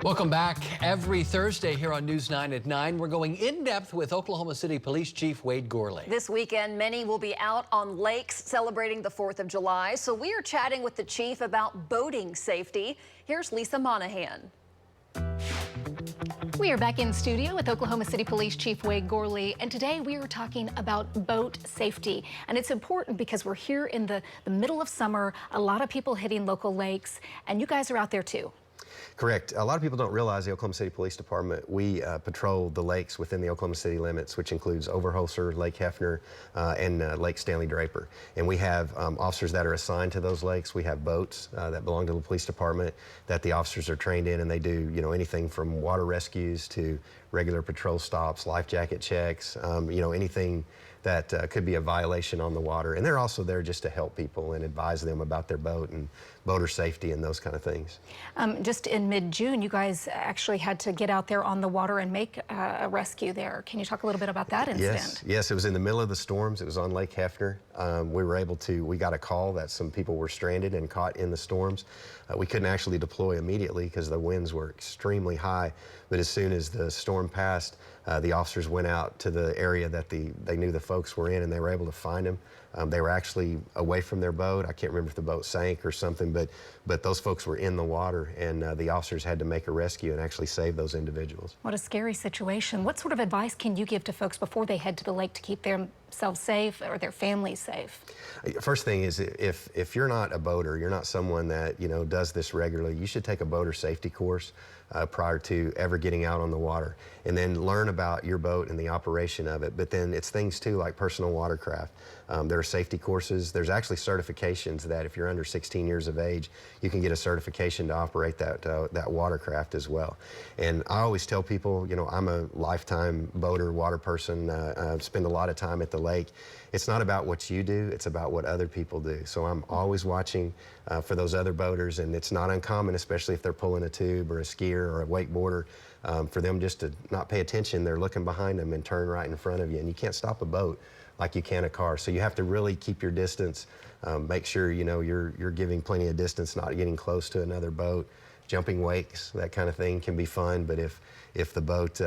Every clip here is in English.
Welcome back. Every Thursday here on News 9 at 9, we're going in depth with Oklahoma City Police Chief Wade Gourley. This weekend, many will be out on lakes celebrating the 4th of July. So we are chatting with the chief about boating safety. Here's Lisa Monahan. We are back in studio with Oklahoma City Police Chief Wade Gourley, and today we are talking about boat safety. And it's important because we're here in the middle of summer, a lot of people hitting local lakes, and you guys are out there too. Correct. A lot of people don't realize the Oklahoma City Police Department, we patrol the lakes within the Oklahoma City limits, which includes Overholser, Lake Hefner, and Lake Stanley Draper. And we have officers that are assigned to those lakes. We have boats that belong to the police department that the officers are trained in, and they do, anything from water rescues to regular patrol stops, life jacket checks, anything that could be a violation on the water. And they're also there just to help people and advise them about their boat and boater safety and those kind of things. Just in mid-June, you guys actually had to get out there on the water and make a rescue there. Can you talk a little bit about that incident? Yes, it was in the middle of the storms. It was on Lake Hefner. We got a call that some people were stranded and caught in the storms. We couldn't actually deploy immediately because the winds were extremely high, but as soon as the storm passed, the officers went out to the area that they knew the folks were in, and they were able to find them. They were actually away from their boat. I can't remember if the boat sank or something, but those folks were in the water, and the officers had to make a rescue and actually save those individuals. What a scary situation. What sort of advice can you give to folks before they head to the lake to keep themselves safe or their families safe? First thing is, if you're not a boater, you're not someone that does this regularly, you should take a boater safety course prior to ever getting out on the water, and then learn about your boat and the operation of it. But then it's things too like personal watercraft. There are safety courses. There's actually certifications that if you're under 16 years of age, you can get a certification to operate that watercraft as well. And I always tell people, I'm a lifetime boater, water person. Spend a lot of time at the lake. It's not about what you do, it's about what other people do. So I'm always watching for those other boaters, and it's not uncommon, especially if they're pulling a tube or a skier or a wakeboarder, for them just to not pay attention. They're looking behind them and turn right in front of you, and you can't stop a boat like you can a car. So you have to really keep your distance, make sure you're giving plenty of distance, not getting close to another boat. Jumping wakes, that kind of thing can be fun, but if the boat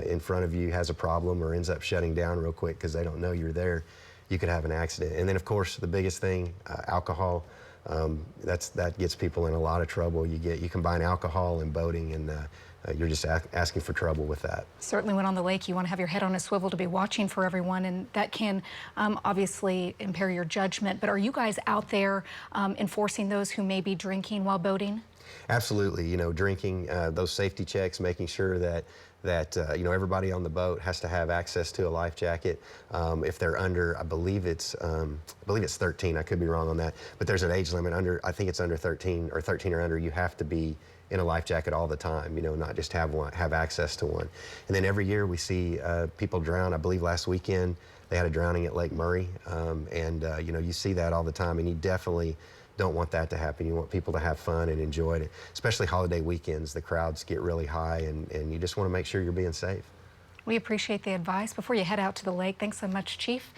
in front of you has a problem or ends up shutting down real quick because they don't know you're there, you could have an accident. And then of course the biggest thing, alcohol. That gets people in a lot of trouble. You combine alcohol and boating, and you're just asking for trouble with that. Certainly when on the lake, you want to have your head on a swivel to be watching for everyone, and that can obviously impair your judgment. But are you guys out there enforcing those who may be drinking while boating? Absolutely. Drinking, those safety checks, making sure that everybody on the boat has to have access to a life jacket. If they're under, I believe it's 13. I could be wrong on that, but there's an age limit. I think it's under 13 or 13 or under. You have to be in a life jacket all the time. Not just have access to one. And then every year we see people drown. I believe last weekend they had a drowning at Lake Murray, you see that all the time, and you definitely don't want that to happen. You want people to have fun and enjoy it, especially holiday weekends. The crowds get really high, and you just want to make sure you're being safe. We appreciate the advice. Before you head out to the lake, thanks so much, Chief.